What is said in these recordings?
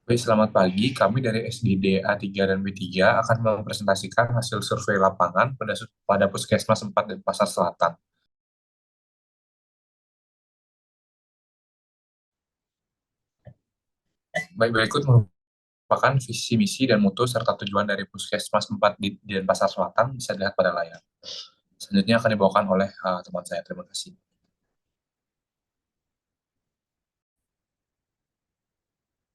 Baik, selamat pagi. Kami dari SDD A3 dan B3 akan mempresentasikan hasil survei lapangan pada Puskesmas 4 dan Pasar Selatan. Baik, berikut merupakan visi misi dan mutu serta tujuan dari Puskesmas 4 di Denpasar Selatan bisa dilihat pada layar. Selanjutnya akan dibawakan oleh teman saya. Terima kasih.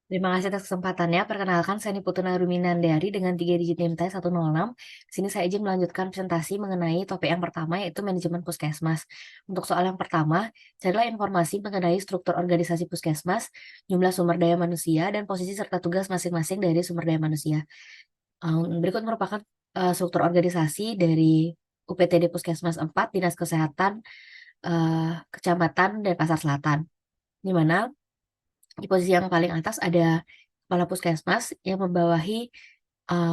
Terima kasih atas kesempatannya. Perkenalkan, saya Niputuna Ruminandari dengan 3 digit NIM T106. Di sini saya izin melanjutkan presentasi mengenai topik yang pertama, yaitu manajemen puskesmas. Untuk soal yang pertama, carilah informasi mengenai struktur organisasi puskesmas, jumlah sumber daya manusia, dan posisi serta tugas masing-masing dari sumber daya manusia. Berikut merupakan struktur organisasi dari UPTD Puskesmas 4, Dinas Kesehatan, Kecamatan, dan Pasar Selatan. Di mana di posisi yang paling atas ada kepala puskesmas yang membawahi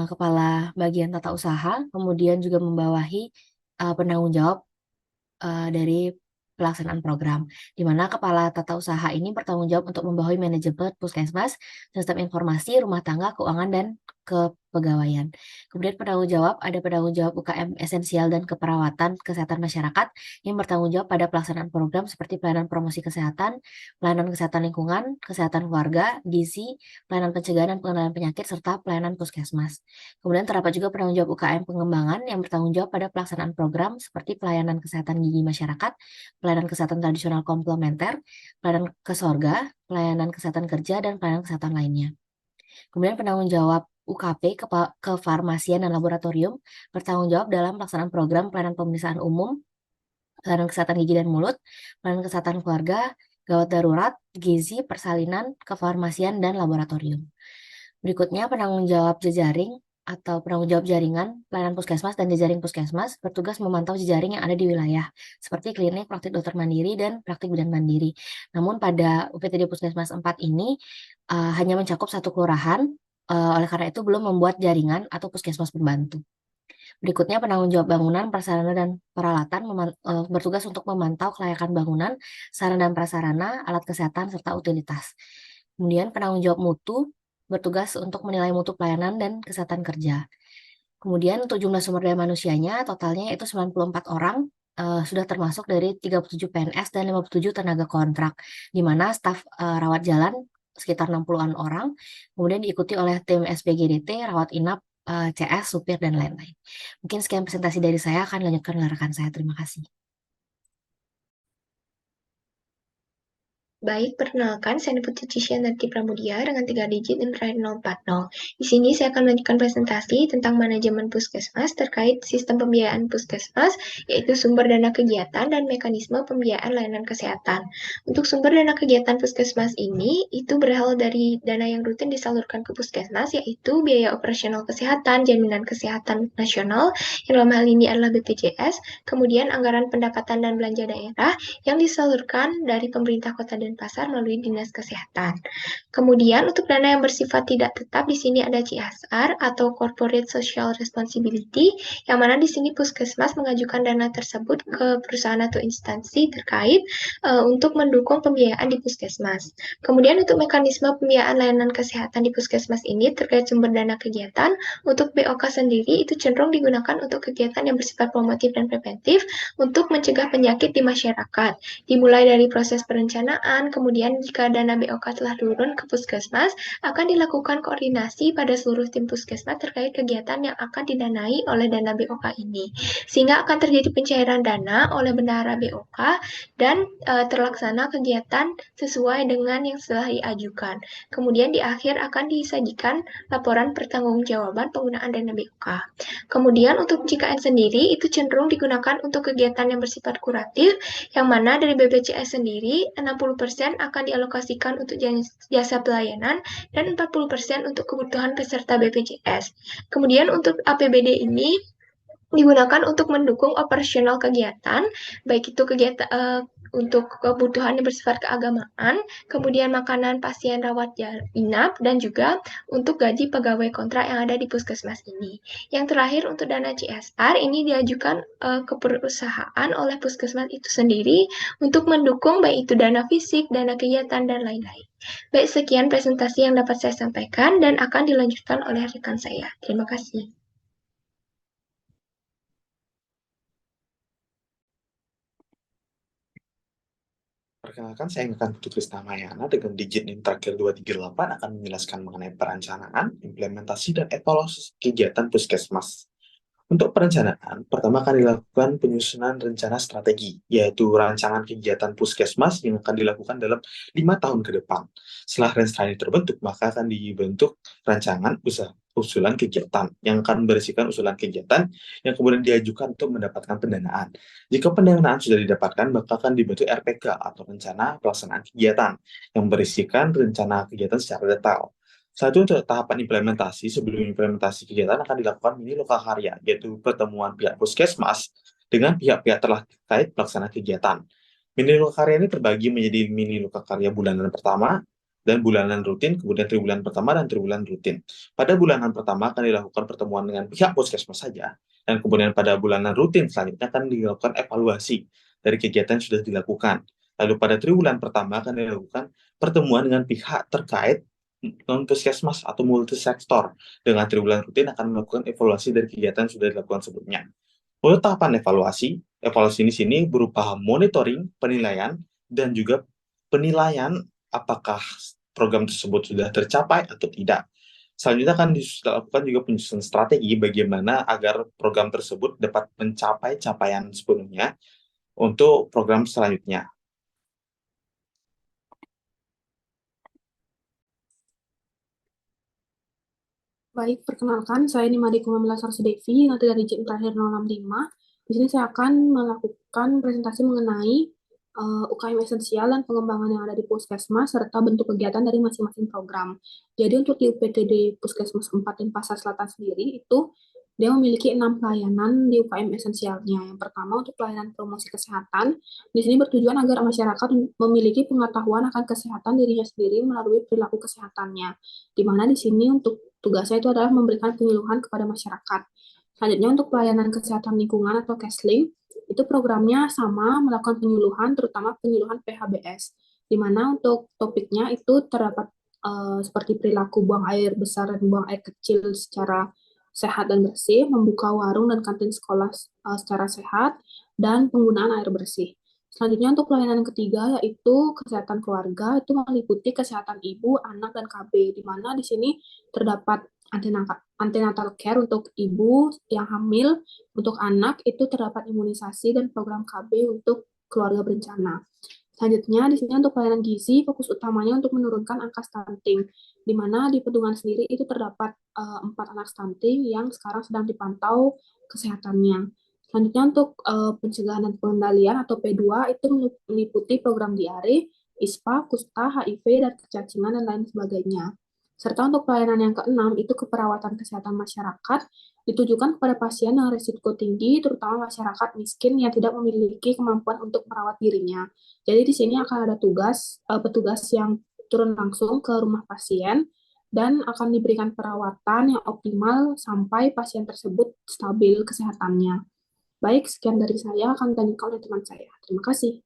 kepala bagian tata usaha, kemudian juga membawahi penanggung jawab dari pelaksanaan program, di mana kepala tata usaha ini bertanggung jawab untuk membawahi manajemen puskesmas, sistem informasi, rumah tangga, keuangan, dan kepegawaian. Kemudian penanggung jawab ada penanggung jawab UKM esensial dan keperawatan kesehatan masyarakat yang bertanggung jawab pada pelaksanaan program seperti pelayanan promosi kesehatan, pelayanan kesehatan lingkungan, kesehatan keluarga, gizi, pelayanan pencegahan dan pengendalian penyakit, serta pelayanan puskesmas. Kemudian terdapat juga penanggung jawab UKM pengembangan yang bertanggung jawab pada pelaksanaan program seperti pelayanan kesehatan gigi masyarakat, pelayanan kesehatan tradisional komplementer, pelayanan kesorga, pelayanan kesehatan kerja, dan pelayanan kesehatan lainnya. Kemudian penanggung jawab UKP kefarmasian dan laboratorium bertanggung jawab dalam pelaksanaan program pelayanan pemeriksaan umum, pelayanan kesehatan gigi dan mulut, pelayanan kesehatan keluarga, gawat darurat, gizi, persalinan, kefarmasian, dan laboratorium. Berikutnya, penanggung jawab jejaring atau penanggung jawab jaringan pelayanan puskesmas dan jejaring puskesmas bertugas memantau jejaring yang ada di wilayah, seperti klinik, praktik dokter mandiri, dan praktik bidan mandiri. Namun pada UPTD Puskesmas 4 ini hanya mencakup satu kelurahan, oleh karena itu belum membuat jaringan atau puskesmas pembantu. Berikutnya, penanggung jawab bangunan, prasarana, dan peralatan bertugas untuk memantau kelayakan bangunan, sarana dan prasarana, alat kesehatan, serta utilitas. Kemudian penanggung jawab mutu bertugas untuk menilai mutu pelayanan dan kesehatan kerja. Kemudian untuk jumlah sumber daya manusianya totalnya itu 94 orang, sudah termasuk dari 37 PNS dan 57 tenaga kontrak, di mana staf rawat jalan sekitar 60-an orang, kemudian diikuti oleh tim SPGDT, rawat inap, CS, supir, dan lain-lain. Mungkin sekian presentasi dari saya, akan lanjutkan oleh rekan saya. Terima kasih. Baik, perkenalkan, saya Putri Cisyanti Pramudia dengan 3 digit dan terakhir 040. Di sini saya akan melanjutkan presentasi tentang manajemen puskesmas terkait sistem pembiayaan puskesmas, yaitu sumber dana kegiatan dan mekanisme pembiayaan layanan kesehatan. Untuk sumber dana kegiatan puskesmas ini, itu berasal dari dana yang rutin disalurkan ke puskesmas, yaitu biaya operasional kesehatan, jaminan kesehatan nasional, yang dalam hal ini adalah BPJS, kemudian anggaran pendapatan dan belanja daerah, yang disalurkan dari pemerintah kota Denpasar melalui Dinas Kesehatan. Kemudian untuk dana yang bersifat tidak tetap di sini ada CSR atau Corporate Social Responsibility, yang mana di sini Puskesmas mengajukan dana tersebut ke perusahaan atau instansi terkait untuk mendukung pembiayaan di Puskesmas. Kemudian untuk mekanisme pembiayaan layanan kesehatan di Puskesmas ini terkait sumber dana kegiatan, untuk BOK sendiri itu cenderung digunakan untuk kegiatan yang bersifat promotif dan preventif untuk mencegah penyakit di masyarakat. Dimulai dari proses perencanaan, kemudian jika dana BOK telah turun ke puskesmas, akan dilakukan koordinasi pada seluruh tim puskesmas terkait kegiatan yang akan didanai oleh dana BOK ini. Sehingga akan terjadi pencairan dana oleh bendahara BOK dan terlaksana kegiatan sesuai dengan yang telah diajukan. Kemudian di akhir akan disajikan laporan pertanggungjawaban penggunaan dana BOK. Kemudian untuk JKN sendiri itu cenderung digunakan untuk kegiatan yang bersifat kuratif, yang mana dari BPJS sendiri 60% akan dialokasikan untuk jasa pelayanan dan 40% untuk kebutuhan peserta BPJS. Kemudian untuk APBD ini digunakan untuk mendukung operasional kegiatan, baik itu kegiatan untuk kebutuhan yang bersifat keagamaan, kemudian makanan pasien rawat inap, dan juga untuk gaji pegawai kontrak yang ada di puskesmas ini. Yang terakhir untuk dana CSR ini diajukan ke perusahaan oleh puskesmas itu sendiri untuk mendukung baik itu dana fisik, dana kegiatan, dan lain-lain. Baik, sekian presentasi yang dapat saya sampaikan dan akan dilanjutkan oleh rekan saya. Terima kasih. Perkenalkan, saya Intan Putu Krisnamayana dengan digit NIM terakhir 238 akan menjelaskan mengenai perencanaan, implementasi, dan evaluasi kegiatan puskesmas. Untuk perencanaan, pertama akan dilakukan penyusunan rencana strategi, yaitu rancangan kegiatan puskesmas yang akan dilakukan dalam 5 tahun ke depan. Setelah rencana terbentuk, maka akan dibentuk rancangan usulan kegiatan yang akan berisikan usulan kegiatan yang kemudian diajukan untuk mendapatkan pendanaan. Jika pendanaan sudah didapatkan, maka akan dibentuk RPK atau rencana pelaksanaan kegiatan yang berisikan rencana kegiatan secara detail. Satu, untuk tahapan implementasi, sebelum implementasi kegiatan akan dilakukan mini lokakarya, yaitu pertemuan pihak puskesmas dengan pihak-pihak terkait pelaksana kegiatan. Mini lokakarya ini terbagi menjadi mini lokakarya bulanan pertama dan bulanan rutin, kemudian triwulan pertama dan triwulan rutin. Pada bulanan pertama akan dilakukan pertemuan dengan pihak puskesmas saja, dan kemudian pada bulanan rutin selanjutnya akan dilakukan evaluasi dari kegiatan yang sudah dilakukan. Lalu pada triwulan pertama akan dilakukan pertemuan dengan pihak terkait non-puskesmas atau multisektor. Dengan triwulan rutin akan melakukan evaluasi dari kegiatan yang sudah dilakukan sebelumnya. Untuk tahapan evaluasi di sini berupa monitoring, penilaian, dan juga penilaian apakah program tersebut sudah tercapai atau tidak. Selanjutnya akan dilakukan juga penyusunan strategi bagaimana agar program tersebut dapat mencapai capaian sepenuhnya untuk program selanjutnya. Baik, perkenalkan, saya Nimade Kumamila Sarsudevi, nanti dari digit terakhir 065. Di sini saya akan melakukan presentasi mengenai UKM esensial dan pengembangan yang ada di Puskesmas, serta bentuk kegiatan dari masing-masing program. Jadi untuk di UPTD Puskesmas 4 dan Pasar Selatan sendiri, itu dia memiliki 6 pelayanan di UKM esensialnya. Yang pertama untuk pelayanan promosi kesehatan, di sini bertujuan agar masyarakat memiliki pengetahuan akan kesehatan dirinya sendiri melalui perilaku kesehatannya. Di mana di sini untuk tugasnya itu adalah memberikan penyuluhan kepada masyarakat. Selanjutnya untuk pelayanan kesehatan lingkungan atau CASLINK, itu programnya sama melakukan penyuluhan, terutama penyuluhan PHBS, di mana untuk topiknya itu terdapat seperti perilaku buang air besar dan buang air kecil secara sehat dan bersih, membuka warung dan kantin sekolah secara sehat, dan penggunaan air bersih. Selanjutnya untuk pelayanan yang ketiga yaitu kesehatan keluarga, itu meliputi kesehatan ibu, anak, dan KB, di mana di sini terdapat antenatal care untuk ibu yang hamil, untuk anak itu terdapat imunisasi dan program KB untuk keluarga berencana. Selanjutnya di sini untuk pelayanan gizi, fokus utamanya untuk menurunkan angka stunting, di mana di Pedungan sendiri itu terdapat 4 anak stunting yang sekarang sedang dipantau kesehatannya. Selanjutnya untuk pencegahan dan pengendalian atau P2 itu meliputi program diare, ISPA, kusta, HIV, dan kecacingan, dan lain sebagainya. Serta untuk pelayanan yang keenam itu keperawatan kesehatan masyarakat, ditujukan kepada pasien yang risiko tinggi, terutama masyarakat miskin yang tidak memiliki kemampuan untuk merawat dirinya. Jadi di sini akan ada petugas yang turun langsung ke rumah pasien dan akan diberikan perawatan yang optimal sampai pasien tersebut stabil kesehatannya. Baik, sekian dari saya, akan ditanyakan oleh teman saya. Terima kasih.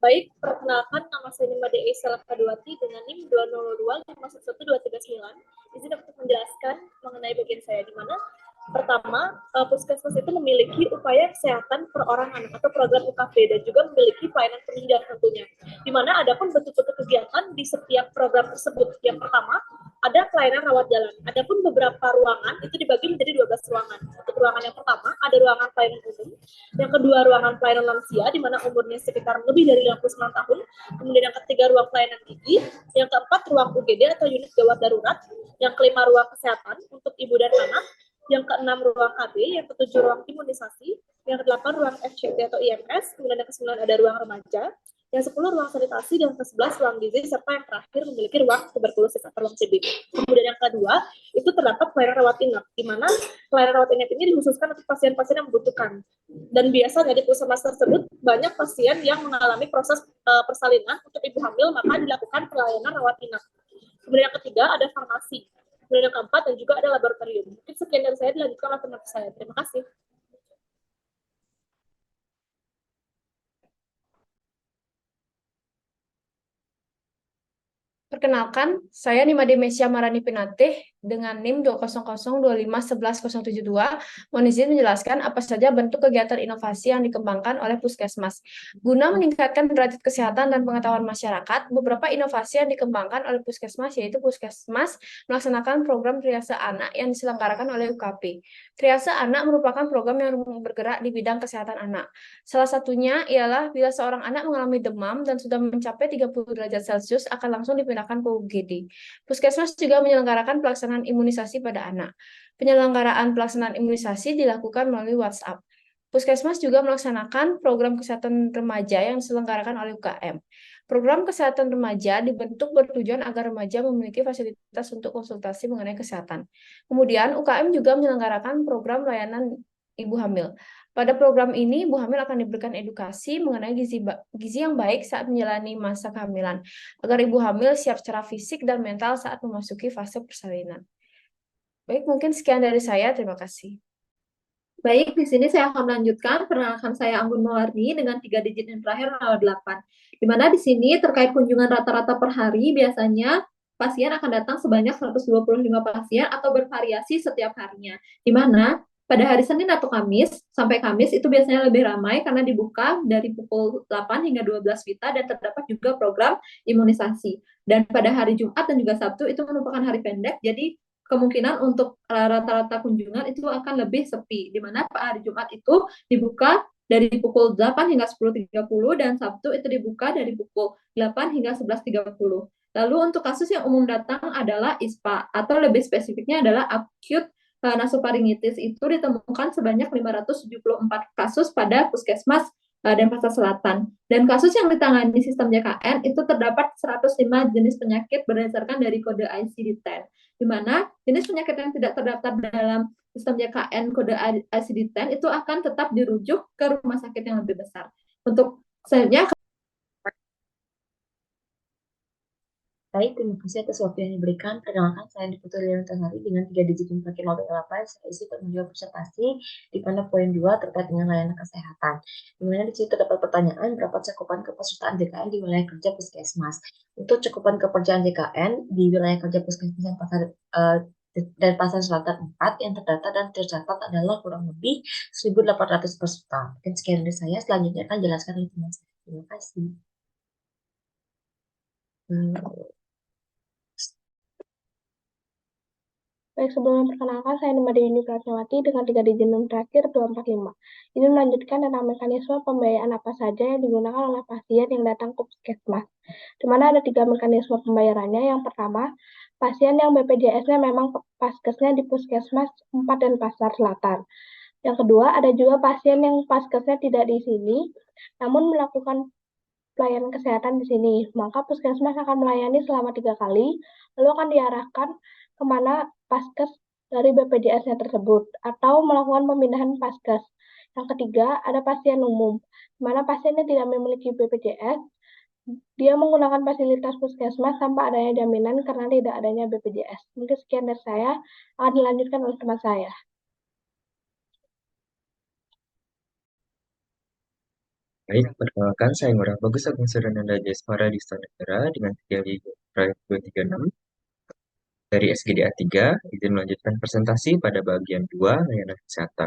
Baik, perkenalkan nama saya Nimade Salakadwati dengan NIM 202511239. Izin untuk menjelaskan mengenai bagian saya, di mana pertama, puskesmas itu memiliki upaya kesehatan perorangan atau program UKP dan juga memiliki pelayanan penunjang tentunya. Di mana ada pun bentuk-bentuk kegiatan di setiap program tersebut. Yang pertama, ada pelayanan rawat jalan. Adapun beberapa ruangan itu dibagi menjadi 12 ruangan. Untuk ruangan yang pertama, ada ruangan pelayanan umum. Yang kedua, ruangan pelayanan lansia, di mana umurnya sekitar lebih dari 59 tahun. Kemudian yang ketiga, ruang pelayanan gigi. Yang keempat, ruang UGD atau unit gawat darurat. Yang kelima, ruang kesehatan untuk ibu dan anak. Yang keenam, ruang KB. Yang ketujuh, ruang imunisasi. Yang kedelapan, ruang FCT atau IMS. Kemudian yang kesembilan ada ruang remaja. Yang 10 ruang sanitasi, dan ke-11 ruang gizi, serta yang terakhir memiliki ruang tuberkulosis atau ruang TB. Kemudian yang kedua, itu terdapat pelayanan rawat inap, di mana pelayanan rawat inap ini dikhususkan untuk pasien-pasien yang membutuhkan. Dan biasanya di puskesmas tersebut banyak pasien yang mengalami proses persalinan untuk ibu hamil, maka dilakukan pelayanan rawat inap. Kemudian yang ketiga ada farmasi. Kemudian yang keempat dan juga ada laboratorium. Mungkin sekian dari saya, dilanjutkan oleh teman saya. Terima kasih. Perkenalkan, saya Nimade Mesya Marani Pinatih dengan NIM 20025111072 mohon izin menjelaskan apa saja bentuk kegiatan inovasi yang dikembangkan oleh Puskesmas. Guna meningkatkan derajat kesehatan dan pengetahuan masyarakat, beberapa inovasi yang dikembangkan oleh Puskesmas yaitu Puskesmas melaksanakan program Triase Anak yang diselenggarakan oleh UKP. Triase Anak merupakan program yang bergerak di bidang kesehatan anak. Salah satunya ialah bila seorang anak mengalami demam dan sudah mencapai 30 derajat Celcius akan langsung dipindahkan ke UGD. Puskesmas juga menyelenggarakan pelaksanaan imunisasi pada anak. Penyelenggaraan pelaksanaan imunisasi dilakukan melalui WhatsApp. Puskesmas juga melaksanakan program kesehatan remaja yang diselenggarakan oleh UKM. Program kesehatan remaja dibentuk bertujuan agar remaja memiliki fasilitas untuk konsultasi mengenai kesehatan. Kemudian UKM juga menyelenggarakan program layanan ibu hamil. Pada program ini, ibu hamil akan diberikan edukasi mengenai gizi yang baik saat menjalani masa kehamilan, agar ibu hamil siap secara fisik dan mental saat memasuki fase persalinan. Baik, mungkin sekian dari saya. Terima kasih. Baik, di sini saya akan melanjutkan. Perkenalkan saya Anggun Mawardi dengan 3 digit yang terakhir 08. Di mana di sini terkait kunjungan rata-rata per hari, biasanya pasien akan datang sebanyak 125 pasien atau bervariasi setiap harinya. Di mana pada hari Senin atau Kamis, sampai Kamis itu biasanya lebih ramai karena dibuka dari pukul 8 hingga 12 WITA dan terdapat juga program imunisasi. Dan pada hari Jumat dan juga Sabtu itu merupakan hari pendek, jadi kemungkinan untuk rata-rata kunjungan itu akan lebih sepi, di mana hari Jumat itu dibuka dari pukul 8 hingga 10.30 dan Sabtu itu dibuka dari pukul 8 hingga 11.30. Lalu untuk kasus yang umum datang adalah ISPA atau lebih spesifiknya adalah acute nasofaringitis, itu ditemukan sebanyak 574 kasus pada Puskesmas Denpasar Selatan. Dan kasus yang ditangani sistem JKN itu terdapat 105 jenis penyakit berdasarkan dari kode ICD-10. Di mana jenis penyakit yang tidak terdaftar dalam sistem JKN kode ICD-10 itu akan tetap dirujuk ke rumah sakit yang lebih besar. Untuk selanjutnya, Baik, terima kasih atas waktu yang diberikan. Perkenalkan, saya Diputu Liliana Tanari dengan 3 digit yang terakhir 08. Saya isi untuk menjawab presentasi di mana poin 2 terkait dengan layanan kesehatan. Di mana di situ terdapat pertanyaan berapa cakupan kepesertaan JKN di wilayah kerja Puskesmas. Untuk cakupan kepesertaan JKN di wilayah kerja Puskesmas Denpasar Selatan 4 yang terdata dan tercatat adalah kurang lebih 1.800 peserta. Mungkin sekian dari saya. Selanjutnya akan jelaskan oleh teman saya. Terima kasih. Baik, sebelum memperkenalkan, saya Nimade Yuni Pratnyawati dengan 3 digit NIM terakhir 245. Ini melanjutkan tentang mekanisme pembiayaan apa saja yang digunakan oleh pasien yang datang ke Puskesmas. Di mana ada 3 mekanisme pembayarannya. Yang pertama, pasien yang BPJS-nya memang paskesnya di Puskesmas 4 Denpasar Selatan. Yang kedua, ada juga pasien yang paskesnya tidak di sini, namun melakukan pelayanan kesehatan di sini. Maka Puskesmas akan melayani selama 3 kali, lalu akan diarahkan kemana paskes dari BPJS-nya tersebut, atau melakukan pemindahan paskes. Yang ketiga, ada pasien umum, di mana pasiennya tidak memiliki BPJS, dia menggunakan fasilitas Puskesmas tanpa adanya jaminan karena tidak adanya BPJS. Mungkin sekian dari saya, akan dilanjutkan oleh teman saya. Baik, perkenalkan saya Ngurah Bagus Agung Surananda Jasmara di Negara dengan 3 digit terakhir 236. Dari SGDA 3, izin melanjutkan presentasi pada bagian 2, layanan kesehatan.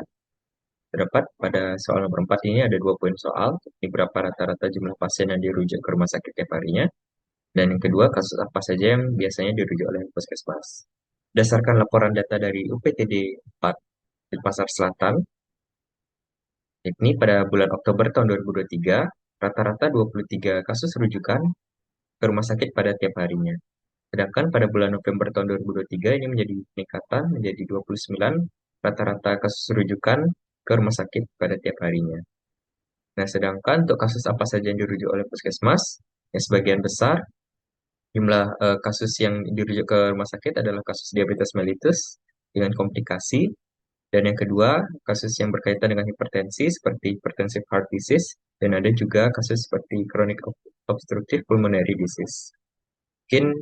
Terdapat pada soal nomor 4 ini ada 2 poin soal, ini berapa rata-rata jumlah pasien yang dirujuk ke rumah sakit tiap harinya, dan yang kedua, kasus apa saja yang biasanya dirujuk oleh Puskesmas. Berdasarkan laporan data dari UPTD 4 Denpasar Selatan, yakni pada bulan Oktober tahun 2023, rata-rata 23 kasus rujukan ke rumah sakit pada tiap harinya. Sedangkan pada bulan November tahun 2023 ini menjadi peningkatan menjadi 29 rata-rata kasus rujukan ke rumah sakit pada tiap harinya. Nah, sedangkan untuk kasus apa saja yang dirujuk oleh puskesmas, ya sebagian besar jumlah kasus yang dirujuk ke rumah sakit adalah kasus diabetes mellitus dengan komplikasi, dan yang kedua kasus yang berkaitan dengan hipertensi seperti hypertensive heart disease, dan ada juga kasus seperti chronic obstructive pulmonary disease. Mungkin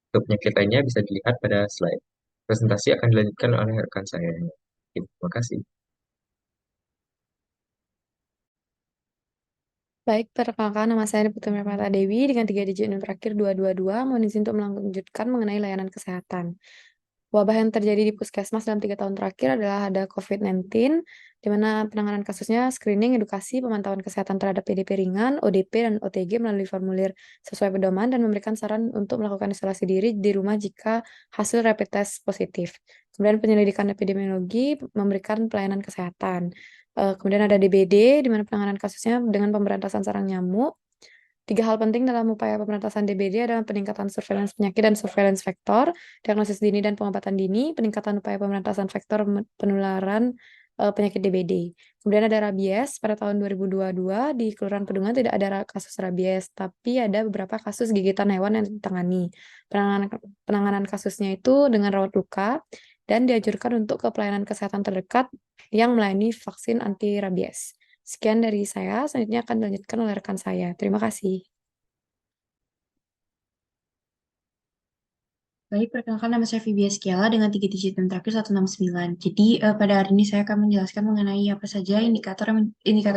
untuk penyakit lainnya bisa dilihat pada slide. Presentasi akan dilanjutkan oleh rekan saya. Terima kasih. Baik, perkenalkan nama saya Putri Mata Dewi dengan 3 digit NIM terakhir 222. Mohon izin untuk melanjutkan mengenai layanan kesehatan. Wabah yang terjadi di puskesmas dalam 3 tahun terakhir adalah ada COVID-19, di mana penanganan kasusnya screening, edukasi, pemantauan kesehatan terhadap PDP ringan, ODP, dan OTG melalui formulir sesuai pedoman, dan memberikan saran untuk melakukan isolasi diri di rumah jika hasil rapid test positif. Kemudian penyelidikan epidemiologi memberikan pelayanan kesehatan. Kemudian ada DBD, di mana penanganan kasusnya dengan pemberantasan sarang nyamuk. 3 hal penting dalam upaya pemberantasan DBD adalah peningkatan surveillance penyakit dan surveillance vektor, diagnosis dini dan pengobatan dini, peningkatan upaya pemberantasan vektor penularan penyakit DBD. Kemudian ada rabies. Pada tahun 2022 di Kelurahan Pedungan tidak ada kasus rabies, tapi ada beberapa kasus gigitan hewan yang ditangani. Penanganan kasusnya itu dengan rawat luka dan dianjurkan untuk ke pelayanan kesehatan terdekat yang melayani vaksin anti rabies. Sekian dari saya, selanjutnya akan dilanjutkan oleh rekan saya. Terima kasih. Baik, perkenalkan nama saya Vibia Skiala dengan 3 digit NIM terakhir 169. Jadi pada hari ini saya akan menjelaskan mengenai apa saja indikator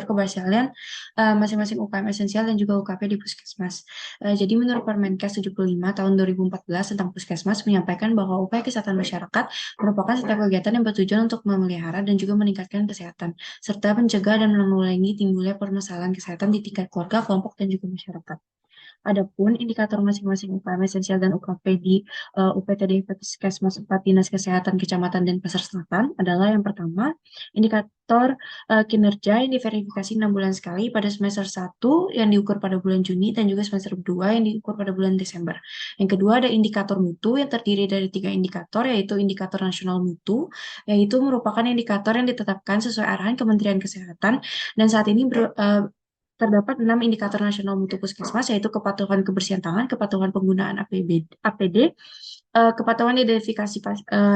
keberhasilan masing-masing UKM esensial dan juga UKP di Puskesmas. Jadi menurut Permenkes 75 tahun 2014 tentang Puskesmas menyampaikan bahwa upaya kesehatan masyarakat merupakan setiap kegiatan yang bertujuan untuk memelihara dan juga meningkatkan kesehatan, serta mencegah dan menanggulangi timbulnya permasalahan kesehatan di tingkat keluarga, kelompok, dan juga masyarakat. Adapun indikator masing-masing UKM esensial dan UKP di UPTD Puskesmas 4 Dinas Kesehatan Kecamatan dan Pasar Selatan adalah yang pertama, indikator kinerja yang diverifikasi 6 bulan sekali pada semester 1 yang diukur pada bulan Juni dan juga semester 2 yang diukur pada bulan Desember. Yang kedua ada indikator mutu yang terdiri dari 3 indikator, yaitu indikator nasional mutu, yaitu merupakan indikator yang ditetapkan sesuai arahan Kementerian Kesehatan, dan saat ini terdapat 6 indikator nasional mutu puskesmas, yaitu kepatuhan kebersihan tangan, kepatuhan penggunaan APD, kepatuhan identifikasi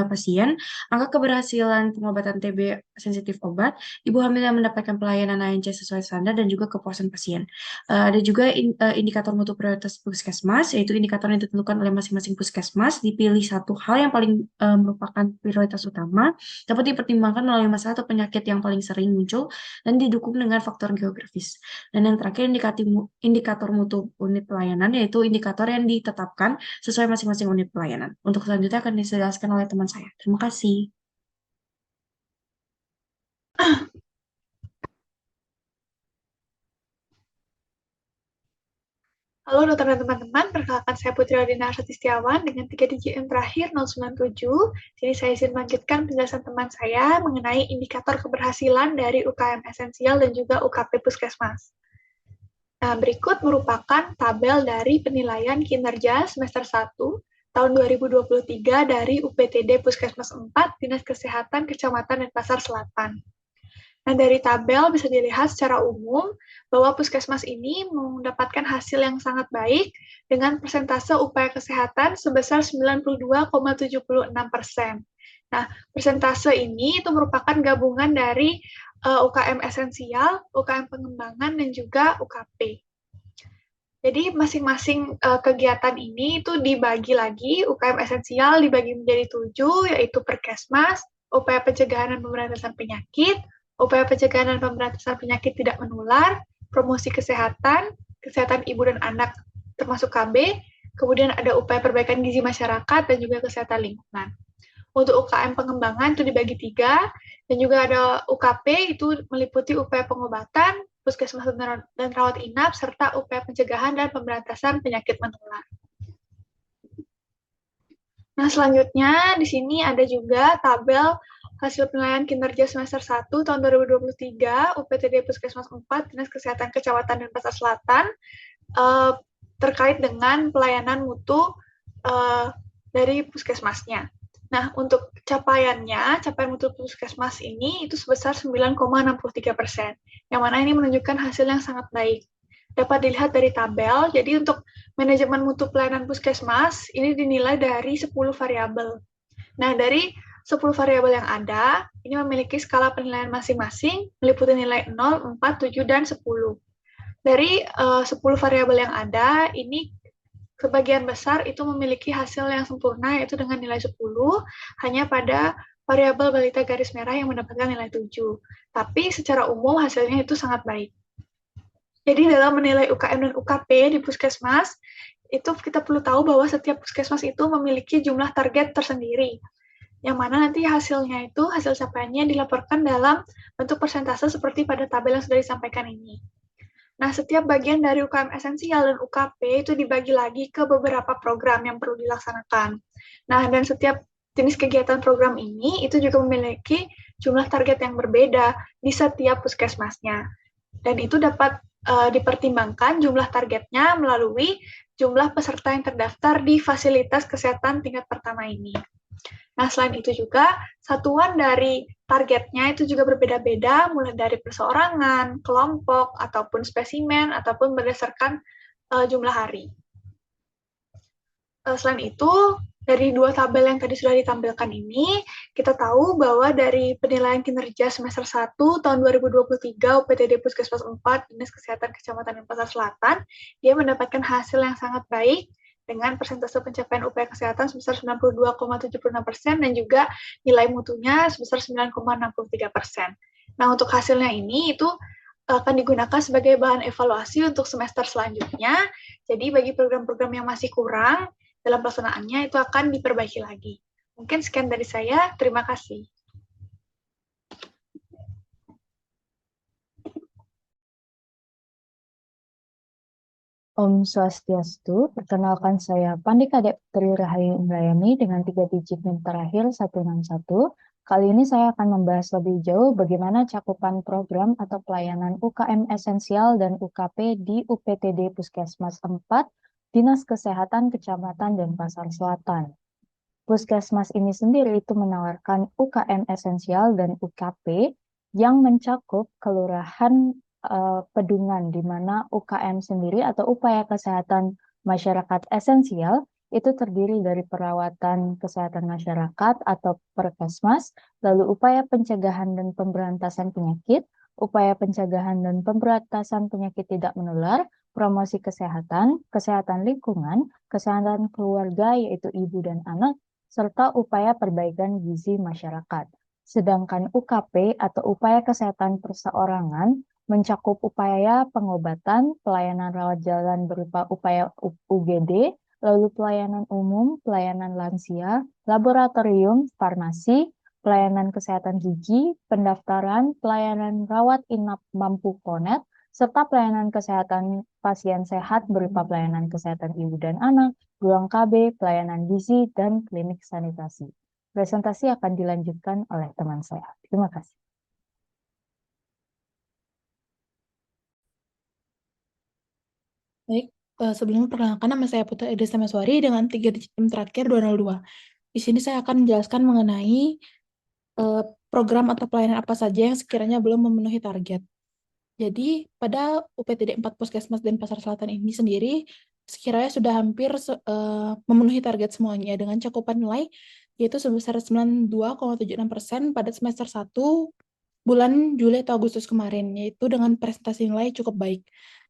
pasien, angka keberhasilan pengobatan TB sensitif obat, ibu hamil yang mendapatkan pelayanan ANC sesuai standar, dan juga kepuasan pasien. Ada juga indikator mutu prioritas puskesmas, yaitu indikator yang ditentukan oleh masing-masing puskesmas, dipilih satu hal yang paling merupakan prioritas utama, dapat dipertimbangkan melalui masalah atau penyakit yang paling sering muncul, dan didukung dengan faktor geografis. Dan yang terakhir, indikator mutu unit pelayanan, yaitu indikator yang ditetapkan sesuai masing-masing unit pelayanan. Untuk selanjutnya akan dijelaskan oleh teman saya. Terima kasih. Halo dokter dan teman-teman, perkenalkan saya Putri Aldina Arsati Setiawan dengan 3 digit yang terakhir 097. Sini saya izin melanjutkan penjelasan teman saya mengenai indikator keberhasilan dari UKM esensial dan juga UKP Puskesmas. Nah, berikut merupakan tabel dari penilaian kinerja semester 1 tahun 2023 dari UPTD Puskesmas 4 Dinas Kesehatan Kecamatan dan Pasar Selatan. Nah, dari tabel bisa dilihat secara umum bahwa puskesmas ini mendapatkan hasil yang sangat baik dengan persentase upaya kesehatan sebesar 92,76%. Nah, persentase ini itu merupakan gabungan dari UKM esensial, UKM pengembangan, dan juga UKP. Jadi masing-masing kegiatan ini itu dibagi lagi, UKM esensial dibagi menjadi 7, yaitu Perkesmas, upaya pencegahan dan pemberantasan penyakit, upaya pencegahan dan pemberantasan penyakit tidak menular, promosi kesehatan, kesehatan ibu dan anak termasuk KB, kemudian ada upaya perbaikan gizi masyarakat dan juga kesehatan lingkungan. Untuk UKM pengembangan itu dibagi 3, dan juga ada UKP itu meliputi upaya pengobatan, puskesmas dan rawat inap, serta upaya pencegahan dan pemberantasan penyakit menular. Nah, selanjutnya di sini ada juga tabel hasil penilaian kinerja semester 1 tahun 2023 UPTD Puskesmas 4 Dinas Kesehatan Kecamatan dan Pasar Selatan terkait dengan pelayanan mutu dari puskesmasnya. Nah, untuk capaian mutu puskesmas ini itu sebesar 9,63%, yang mana ini menunjukkan hasil yang sangat baik. Dapat dilihat dari tabel, jadi untuk manajemen mutu pelayanan puskesmas ini dinilai dari 10 variabel. Nah, dari 10 variabel yang ada, ini memiliki skala penilaian masing-masing, meliputi nilai 0, 4, 7, dan 10. Dari 10 variabel yang ada, ini sebagian besar itu memiliki hasil yang sempurna, yaitu dengan nilai 10, hanya pada variabel balita garis merah yang mendapatkan nilai 7. Tapi secara umum hasilnya itu sangat baik. Jadi dalam menilai UKM dan UKP di puskesmas, itu kita perlu tahu bahwa setiap puskesmas itu memiliki jumlah target tersendiri, yang mana nanti hasilnya itu, hasil capaiannya dilaporkan dalam bentuk persentase seperti pada tabel yang sudah disampaikan ini. Nah, setiap bagian dari UKM esensial dan UKP itu dibagi lagi ke beberapa program yang perlu dilaksanakan. Nah, dan setiap jenis kegiatan program ini itu juga memiliki jumlah target yang berbeda di setiap puskesmasnya. Dan itu dapat dipertimbangkan jumlah targetnya melalui jumlah peserta yang terdaftar di fasilitas kesehatan tingkat pertama ini. Nah, selain itu juga, satuan dari targetnya itu juga berbeda-beda, mulai dari perseorangan, kelompok, ataupun spesimen, ataupun berdasarkan jumlah hari. Selain itu, dari dua tabel yang tadi sudah ditampilkan ini, kita tahu bahwa dari penilaian kinerja semester 1 tahun 2023 UPTD Puskesmas 4 Dinas Kesehatan Kecamatan Denpasar Selatan, dia mendapatkan hasil yang sangat baik dengan persentase pencapaian upaya kesehatan sebesar 92,76% dan juga nilai mutunya sebesar 9,63%. Nah, untuk hasilnya ini itu akan digunakan sebagai bahan evaluasi untuk semester selanjutnya. Jadi bagi program-program yang masih kurang dalam pelaksanaannya itu akan diperbaiki lagi. Mungkin sekian dari saya. Terima kasih. Om Swastiastu, perkenalkan saya Pandika Putri Rahayu Indrayani dengan 3 digit NIM terakhir 161. Kali ini saya akan membahas lebih jauh bagaimana cakupan program atau pelayanan UKM esensial dan UKP di UPTD Puskesmas 4, Dinas Kesehatan Kecamatan Denpasar Selatan. Puskesmas ini sendiri itu menawarkan UKM esensial dan UKP yang mencakup kelurahan pedungan, di mana UKM sendiri atau upaya kesehatan masyarakat esensial itu terdiri dari perawatan kesehatan masyarakat atau Perkesmas, lalu upaya pencegahan dan pemberantasan penyakit, upaya pencegahan dan pemberantasan penyakit tidak menular, promosi kesehatan, kesehatan lingkungan, kesehatan keluarga yaitu ibu dan anak, serta upaya perbaikan gizi masyarakat. Sedangkan UKP atau upaya kesehatan perseorangan mencakup upaya pengobatan, pelayanan rawat jalan berupa upaya UGD, lalu pelayanan umum, pelayanan lansia, laboratorium, farmasi, pelayanan kesehatan gigi, pendaftaran, pelayanan rawat inap mampu konet, serta pelayanan kesehatan pasien sehat berupa pelayanan kesehatan ibu dan anak, ruang KB, pelayanan gizi, dan klinik sanitasi. Presentasi akan dilanjutkan oleh teman saya. Terima kasih. Baik, sebelumnya perkenalkan nama saya Putri Idris Tameswari dengan 3 digit NIM terakhir 202. Di sini saya akan menjelaskan mengenai program atau pelayanan apa saja yang sekiranya belum memenuhi target. Jadi, pada UPTD 4 Puskesmas Denpasar Selatan ini sendiri, sekiranya sudah hampir memenuhi target semuanya dengan cakupan nilai yaitu sebesar 92,76% pada semester 1 bulan Juli atau Agustus kemarin, yaitu dengan presentasi nilai cukup baik.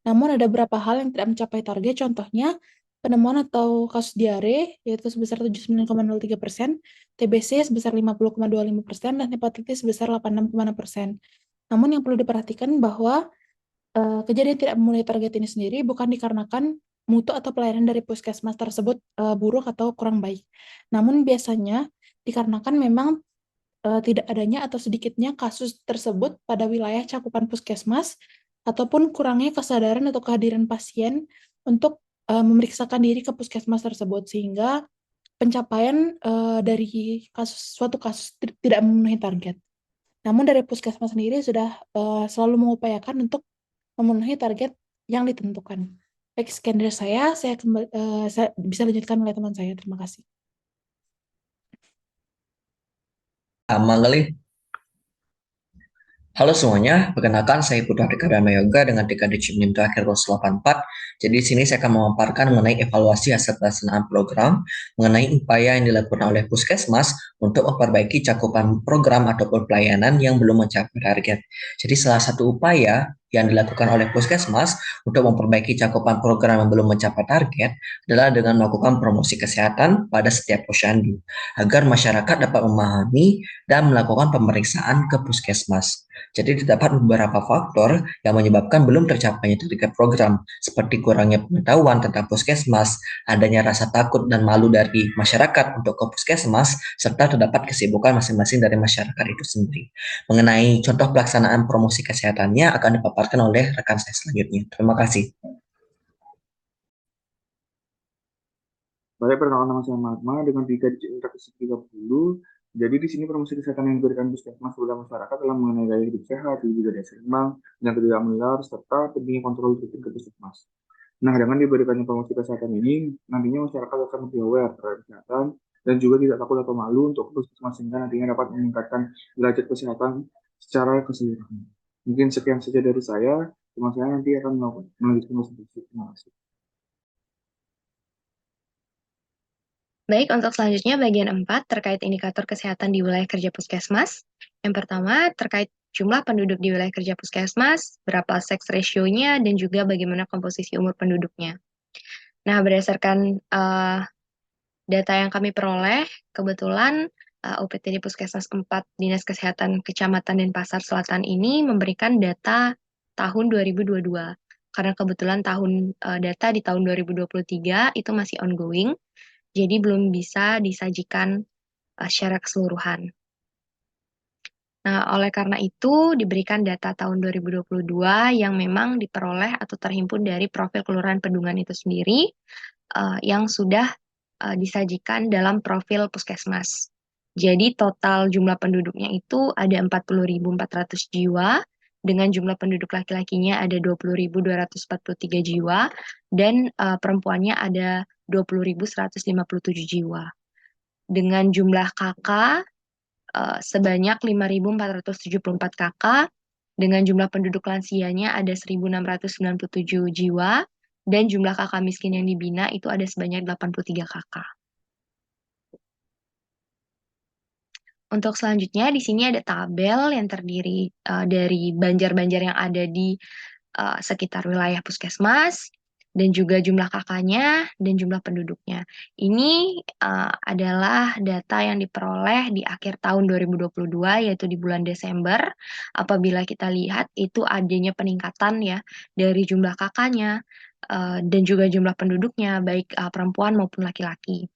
Namun ada beberapa hal yang tidak mencapai target, contohnya penemuan atau kasus diare, yaitu sebesar 79,03%, TBC sebesar 50,25%, dan hepatitis sebesar 86,6%. Namun yang perlu diperhatikan bahwa kejadian tidak memenuhi target ini sendiri bukan dikarenakan mutu atau pelayanan dari puskesmas tersebut buruk atau kurang baik. Namun biasanya dikarenakan memang tidak adanya atau sedikitnya kasus tersebut pada wilayah cakupan puskesmas ataupun kurangnya kesadaran atau kehadiran pasien untuk memeriksakan diri ke puskesmas tersebut, sehingga pencapaian dari suatu kasus tidak memenuhi target. Namun dari puskesmas sendiri sudah selalu mengupayakan untuk memenuhi target yang ditentukan. Baik, sekian dari saya bisa lanjutkan oleh teman saya. Terima kasih. Mangali. Halo semuanya, perkenalkan saya Putra Dikadama Yoga dengan tiga digit NIM terakhir 284. Jadi di sini saya akan memaparkan mengenai evaluasi hasil pelaksanaan program, mengenai upaya yang dilakukan oleh Puskesmas untuk memperbaiki cakupan program ataupun pelayanan yang belum mencapai target. Jadi salah satu upaya yang dilakukan oleh Puskesmas untuk memperbaiki cakupan program yang belum mencapai target adalah dengan melakukan promosi kesehatan pada setiap posyandu, agar masyarakat dapat memahami dan melakukan pemeriksaan ke Puskesmas. Jadi terdapat beberapa faktor yang menyebabkan belum tercapainya target program, seperti kurangnya pengetahuan tentang Puskesmas, adanya rasa takut dan malu dari masyarakat untuk ke Puskesmas, serta terdapat kesibukan masing-masing dari masyarakat itu sendiri. Mengenai contoh pelaksanaan promosi kesehatannya akan dipaparkan oleh rekan saya selanjutnya. Terima kasih. Baik, perkenalkan nama saya Magma dengan 3 digit interaksi 30. Jadi di sini promosi kesehatan yang diberikan Puskesmas kepada masyarakat adalah mengenai gaya hidup sehat, juga daya seimbang, dan tidak menular, serta pentingnya kontrol rutin ke Puskesmas. Nah, dengan diberikannya promosi kesehatan ini, nantinya masyarakat akan lebih aware terhadap kesehatan dan juga tidak takut atau malu untuk Puskesmas, sehingga nantinya dapat meningkatkan derajat kesehatan secara keseluruhan. Mungkin sekian saja dari saya. Teman saya nanti akan melanjutkan presentasi. Terima kasih. Baik, untuk selanjutnya bagian 4 terkait indikator kesehatan di wilayah kerja Puskesmas. Yang pertama, terkait jumlah penduduk di wilayah kerja Puskesmas, berapa seks ratio-nya, dan juga bagaimana komposisi umur penduduknya. Nah, berdasarkan data yang kami peroleh, kebetulan UPTD Puskesmas 4 Dinas Kesehatan Kecamatan Denpasar Selatan ini memberikan data tahun 2022. Karena kebetulan data di tahun 2023 itu masih ongoing, jadi belum bisa disajikan secara keseluruhan. Nah, oleh karena itu diberikan data tahun 2022 yang memang diperoleh atau terhimpun dari profil kelurahan Pedungan itu sendiri yang sudah disajikan dalam profil Puskesmas. Jadi total jumlah penduduknya itu ada 40.400 jiwa, dengan jumlah penduduk laki-lakinya ada 20.243 jiwa, dan perempuannya ada 20.157 jiwa. Dengan jumlah KK sebanyak 5.474 KK, dengan jumlah penduduk lansianya ada 1.697 jiwa, dan jumlah KK miskin yang dibina itu ada sebanyak 83 KK. Untuk selanjutnya, di sini ada tabel yang terdiri dari banjar-banjar yang ada di sekitar wilayah Puskesmas, dan juga jumlah KK-nya dan jumlah penduduknya. Ini adalah data yang diperoleh di akhir tahun 2022, yaitu di bulan Desember. Apabila kita lihat, itu adanya peningkatan ya dari jumlah KK-nya dan juga jumlah penduduknya, baik perempuan maupun laki-laki.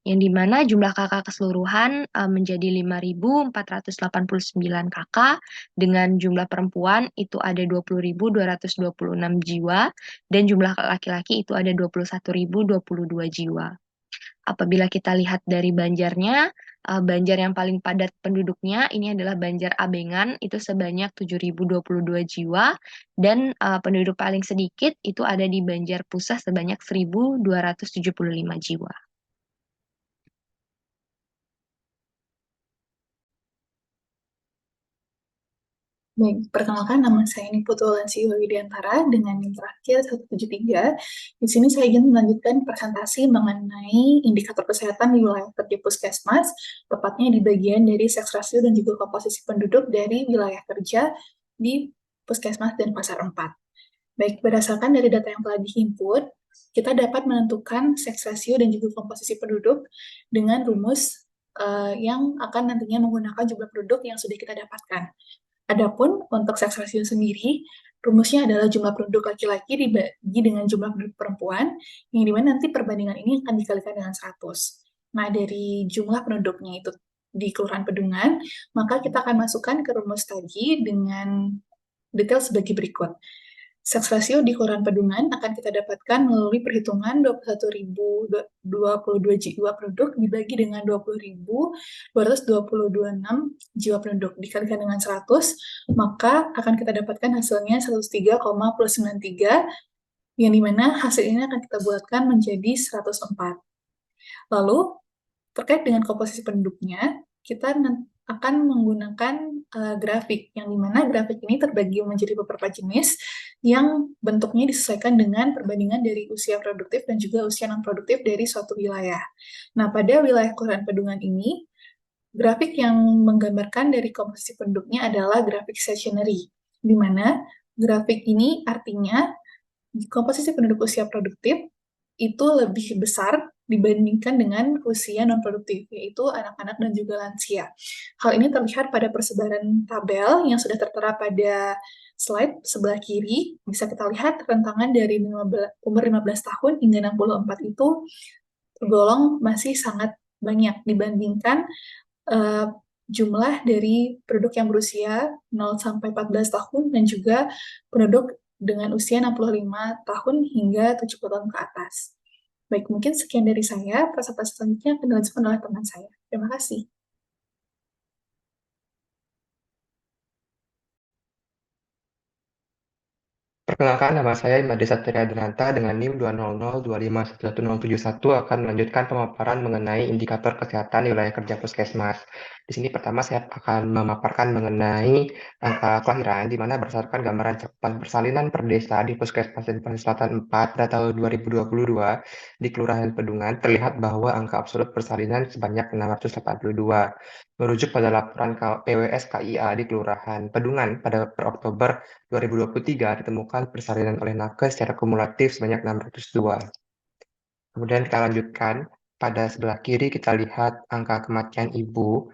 Yang dimana jumlah KK keseluruhan menjadi 5.489 KK, dengan jumlah perempuan itu ada 20.226 jiwa, dan jumlah laki-laki itu ada 21.022 jiwa. Apabila kita lihat dari banjarnya, banjar yang paling padat penduduknya ini adalah Banjar Abengan, itu sebanyak 7.022 jiwa, dan penduduk paling sedikit itu ada di Banjar Pusah sebanyak 1.275 jiwa. Baik, perkenalkan nama saya Niputu Lansi Widiantara dengan NIM terakhir 173. Di sini saya ingin melanjutkan presentasi mengenai indikator kesehatan di wilayah kerja Puskesmas, tepatnya di bagian dari seks rasio dan juga komposisi penduduk dari wilayah kerja di Puskesmas Denpasar 4. Baik, berdasarkan dari data yang telah dihimpun, kita dapat menentukan seks rasio dan juga komposisi penduduk dengan rumus yang akan nantinya menggunakan jumlah penduduk yang sudah kita dapatkan. Adapun untuk seks rasio sendiri, rumusnya adalah jumlah penduduk laki-laki dibagi dengan jumlah penduduk perempuan, yang dimana nanti perbandingan ini akan dikalikan dengan 100. Nah, dari jumlah penduduknya itu di Kelurahan Pedungan, maka kita akan masukkan ke rumus tadi dengan detail sebagai berikut. Seks rasio di Kelurahan Pedungan akan kita dapatkan melalui perhitungan 21.022 jiwa penduduk dibagi dengan 20.226 jiwa penduduk dikalikan dengan 100, maka akan kita dapatkan hasilnya 103,93, yang dimana hasil ini akan kita buatkan menjadi 104. Lalu, terkait dengan komposisi penduduknya, kita akan menggunakan grafik, yang dimana grafik ini terbagi menjadi beberapa jenis yang bentuknya disesuaikan dengan perbandingan dari usia produktif dan juga usia non-produktif dari suatu wilayah. Nah, pada wilayah kelurahan Pedungan ini, grafik yang menggambarkan dari komposisi penduduknya adalah grafik stationary, di mana grafik ini artinya komposisi penduduk usia produktif itu lebih besar dibandingkan dengan usia non-produktif, yaitu anak-anak dan juga lansia. Hal ini terlihat pada persebaran tabel yang sudah tertera pada slide sebelah kiri. Bisa kita lihat rentangan dari umur 15 tahun hingga 64 itu tergolong masih sangat banyak dibandingkan jumlah dari penduduk yang berusia 0 sampai 14 tahun dan juga penduduk dengan usia 65 tahun hingga 70 tahun ke atas. Baik, mungkin sekian dari saya. Presentasi selanjutnya akan dilanjutkan oleh teman saya. Terima kasih. Perkenalkan, nama saya Imade Satria Adananta dengan NIM 20025111071 akan melanjutkan pemaparan mengenai indikator kesehatan di wilayah kerja puskesmas. Di sini pertama saya akan memaparkan mengenai angka kelahiran, di mana berdasarkan gambaran cakupan persalinan per desa di Puskesmas Denpasar Selatan 4 pada tahun 2022 di Kelurahan Pedungan terlihat bahwa angka absolut persalinan sebanyak 682. Merujuk pada laporan PWS KIA di Kelurahan Pedungan pada per Oktober 2023 ditemukan persalinan oleh nakes secara kumulatif sebanyak 602. Kemudian kita lanjutkan, pada sebelah kiri kita lihat angka kematian ibu,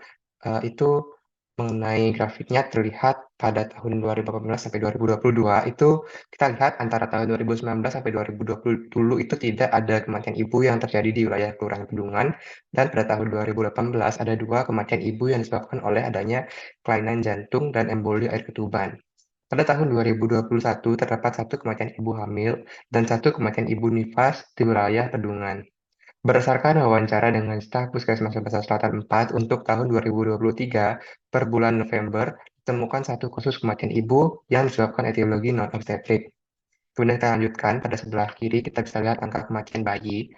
itu mengenai grafiknya terlihat pada tahun 2018 sampai 2022, itu kita lihat antara tahun 2019 sampai 2020 dulu itu tidak ada kematian ibu yang terjadi di wilayah Kelurahan Pedungan, dan pada tahun 2018 ada 2 kematian ibu yang disebabkan oleh adanya kelainan jantung dan emboli air ketuban. Pada tahun 2021 terdapat 1 kematian ibu hamil dan 1 kematian ibu nifas di wilayah Pedungan. Berdasarkan wawancara dengan staf Puskesmas Denpasar Selatan 4 untuk tahun 2023, per bulan November, ditemukan 1 kasus kematian ibu yang disebabkan etiologi non-obstetrik. Kemudian kita lanjutkan, pada sebelah kiri kita bisa lihat angka kematian bayi,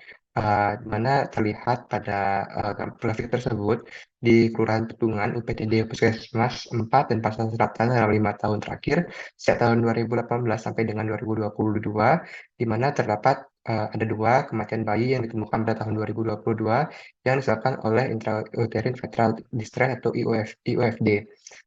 di mana terlihat pada grafik tersebut di Kelurahan Pedungan, UPTD Puskesmas 4 dan Denpasar Selatan dalam 5 tahun terakhir, sejak tahun 2018 sampai dengan 2022, di mana terdapat ada 2 kematian bayi yang ditemukan pada tahun 2022 yang disebabkan oleh intrauterine fetal distress atau IUFD.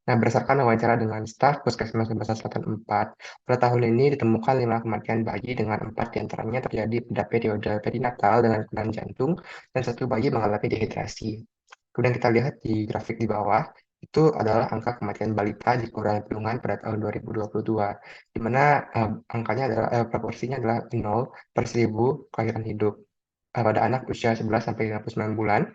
Nah, berdasarkan wawancara dengan staf Puskesmas Denpasar Selatan 4, pada tahun ini ditemukan 5 kematian bayi dengan 4 diantaranya terjadi pada periode perinatal dengan kelainan jantung dan 1 bayi mengalami dehidrasi. Kemudian kita lihat di grafik di bawah, itu adalah angka kematian balita di Kelurahan Pedungan pada tahun 2022, di mana angkanya adalah proporsinya adalah 0 per 1000 kelahiran hidup pada anak usia 11 sampai 59 bulan,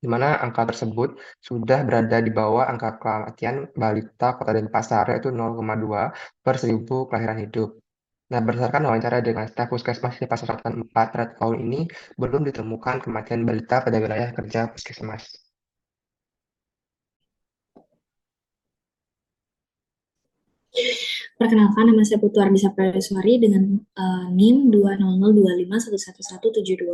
di mana angka tersebut sudah berada di bawah angka kematian balita Kota Denpasar, yaitu 0,2 per 1000 kelahiran hidup. Nah, berdasarkan wawancara dengan staf Puskesmas Denpasar Selatan 4 pada tahun ini, belum ditemukan kematian balita pada wilayah kerja Puskesmas. Perkenalkan, nama saya Putu Ardisa Pradeswari dengan NIM 20025111172.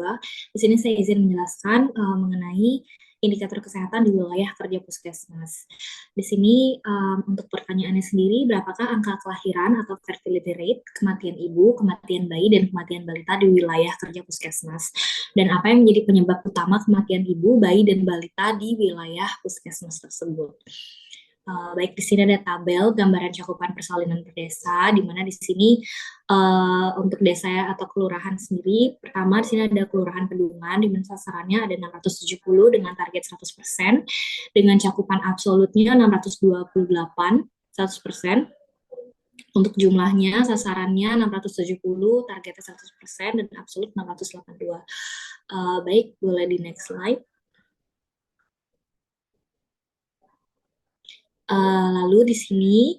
Di sini saya izin menjelaskan mengenai indikator kesehatan di wilayah kerja puskesmas. Di sini untuk pertanyaannya sendiri, berapakah angka kelahiran atau fertility rate, kematian ibu, kematian bayi, dan kematian balita di wilayah kerja puskesmas? Dan apa yang menjadi penyebab utama kematian ibu, bayi, dan balita di wilayah puskesmas tersebut? Baik, di sini ada tabel gambaran cakupan persalinan per desa, di mana di sini untuk desa atau kelurahan sendiri, pertama di sini ada Kelurahan Pedungan, di mana sasarannya ada 670 dengan target 100%, dengan cakupan absolutnya 628, 100%. Untuk jumlahnya, sasarannya 670, targetnya 100%, dan absolut 682. Baik, boleh di next slide. Lalu di sini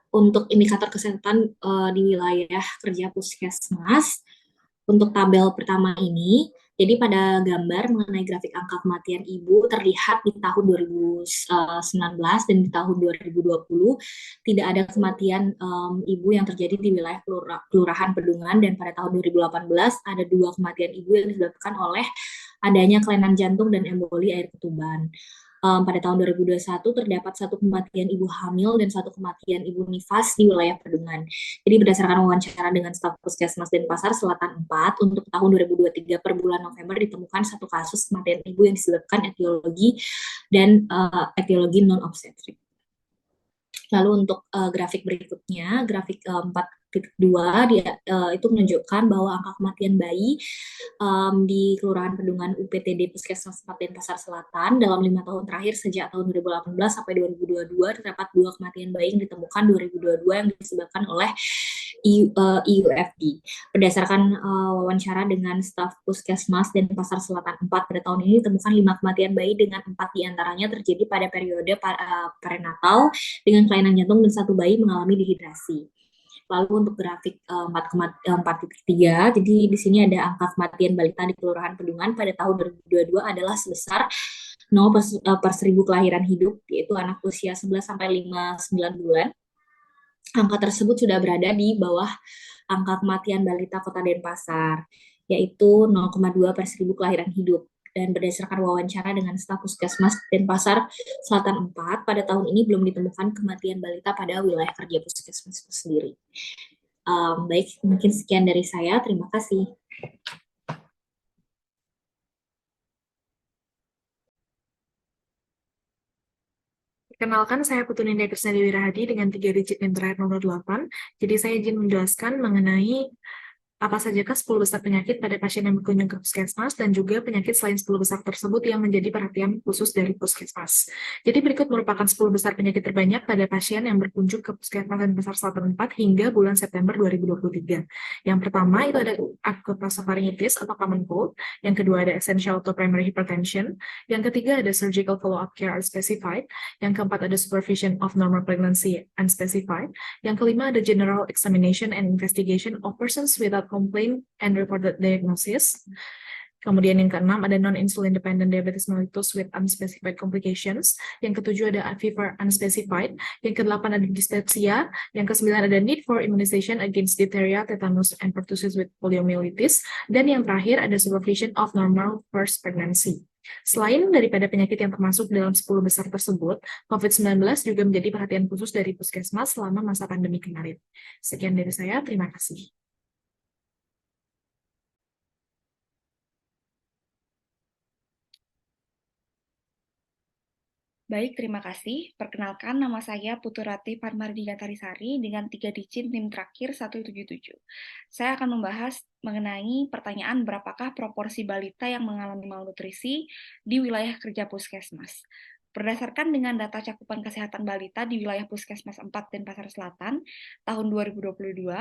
untuk indikator kesehatan di wilayah kerja puskesmas, untuk tabel pertama ini, jadi pada gambar mengenai grafik angka kematian ibu terlihat di tahun 2019 dan di tahun 2020 tidak ada kematian ibu yang terjadi di wilayah Kelurahan Pedungan, dan pada tahun 2018 ada 2 kematian ibu yang disebabkan oleh adanya kelainan jantung dan emboli air ketuban. pada tahun 2021 terdapat 1 kematian ibu hamil dan 1 kematian ibu nifas di wilayah Pedungan. Jadi berdasarkan wawancara dengan staf Puskesmas Denpasar Selatan 4, untuk tahun 2023 per bulan November ditemukan 1 kasus kematian ibu yang disebabkan etiologi dan etiologi non-obstetrik. Lalu untuk grafik berikutnya, grafik 4.2 itu menunjukkan bahwa angka kematian bayi di Kelurahan Pedungan UPTD Puskesmas 4 Denpasar Selatan dalam 5 tahun terakhir sejak tahun 2018 sampai 2022 terdapat 2 kematian bayi yang ditemukan 2022 yang disebabkan oleh IUFD. Berdasarkan wawancara dengan staf Puskesmas Denpasar Selatan 4 pada tahun ini ditemukan 5 kematian bayi dengan 4 diantaranya terjadi pada periode prenatal dengan kelainan jantung dan 1 bayi mengalami dehidrasi. Lalu untuk grafik 4.3, jadi di sini ada angka kematian balita di Kelurahan Pedungan pada tahun 2022 adalah sebesar 0 per 1000 kelahiran hidup, yaitu anak usia 11 sampai 59 bulan. Angka tersebut sudah berada di bawah angka kematian balita Kota Denpasar, yaitu 0,2 per 1000 kelahiran hidup. Dan berdasarkan wawancara dengan staf Puskesmas Denpasar Selatan 4, pada tahun ini belum ditemukan kematian balita pada wilayah kerja Puskesmas itu sendiri. Baik, mungkin sekian dari saya. Terima kasih. Perkenalkan, saya Putu Nindia Krisnadi Wirahadi dengan 3 digit NIM terakhir nomor 8. Jadi saya izin menjelaskan mengenai apa sajakah 10 besar penyakit pada pasien yang berkunjung ke Puskesmas dan juga penyakit selain 10 besar tersebut yang menjadi perhatian khusus dari Puskesmas. Jadi berikut merupakan 10 besar penyakit terbanyak pada pasien yang berkunjung ke Puskesmas Denpasar Selatan 4 hingga bulan September 2023. Yang pertama itu ada acute nasopharyngitis atau common cold, yang kedua ada essential to primary hypertension, yang ketiga ada surgical follow-up care unspecified, yang keempat ada supervision of normal pregnancy unspecified, yang kelima ada general examination and investigation of persons without complaint and reported diagnosis. Kemudian yang keenam ada non-insulin dependent diabetes mellitus with unspecified complications. Yang ketujuh ada fever unspecified. Yang kedelapan ada dyspepsia. Yang kesembilan ada need for immunization against diphtheria, tetanus, and pertussis with poliomyelitis. Dan yang terakhir ada supervision of normal first pregnancy. Selain daripada penyakit yang termasuk dalam 10 besar tersebut, COVID-19 juga menjadi perhatian khusus dari Puskesmas selama masa pandemi kemarin. Sekian dari saya, terima kasih. Baik, terima kasih. Perkenalkan, nama saya Puturati Parmardina Tarisari dengan 3 digit NIM terakhir 177. Saya akan membahas mengenai pertanyaan berapakah proporsi balita yang mengalami malnutrisi di wilayah kerja Puskesmas. Berdasarkan dengan data cakupan kesehatan balita di wilayah Puskesmas 4 Denpasar Selatan tahun 2022,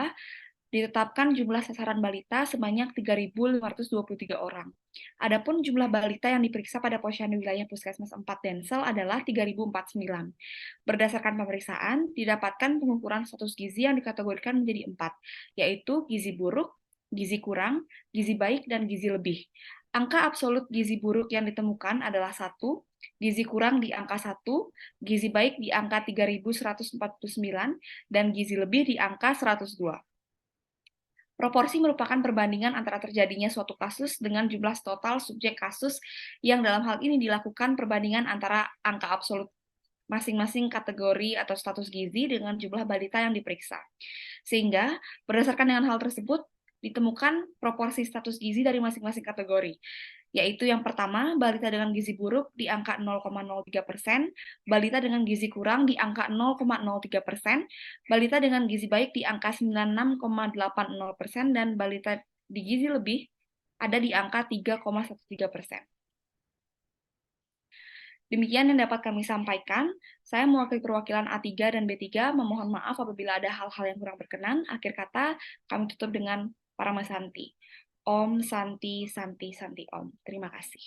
ditetapkan jumlah sasaran balita sebanyak 3.523 orang. Adapun jumlah balita yang diperiksa pada posyandu wilayah Puskesmas 4 Densel adalah 3.049. Berdasarkan pemeriksaan, didapatkan pengukuran status gizi yang dikategorikan menjadi 4, yaitu gizi buruk, gizi kurang, gizi baik, dan gizi lebih. Angka absolut gizi buruk yang ditemukan adalah 1, gizi kurang di angka 1, gizi baik di angka 3.149, dan gizi lebih di angka 102. Proporsi merupakan perbandingan antara terjadinya suatu kasus dengan jumlah total subjek kasus yang dalam hal ini dilakukan perbandingan antara angka absolut masing-masing kategori atau status gizi dengan jumlah balita yang diperiksa. Sehingga berdasarkan dengan hal tersebut ditemukan proporsi status gizi dari masing-masing kategori, yaitu yang pertama, balita dengan gizi buruk di angka 0,03%, balita dengan gizi kurang di angka 0,03%, balita dengan gizi baik di angka 96,80%, dan balita di gizi lebih ada di angka 3,13%. Demikian yang dapat kami sampaikan. Saya mewakili perwakilan A3 dan B3 memohon maaf apabila ada hal-hal yang kurang berkenan. Akhir kata, kami tutup dengan Paramasanti. Om Santi Santi Santi Om. Terima kasih.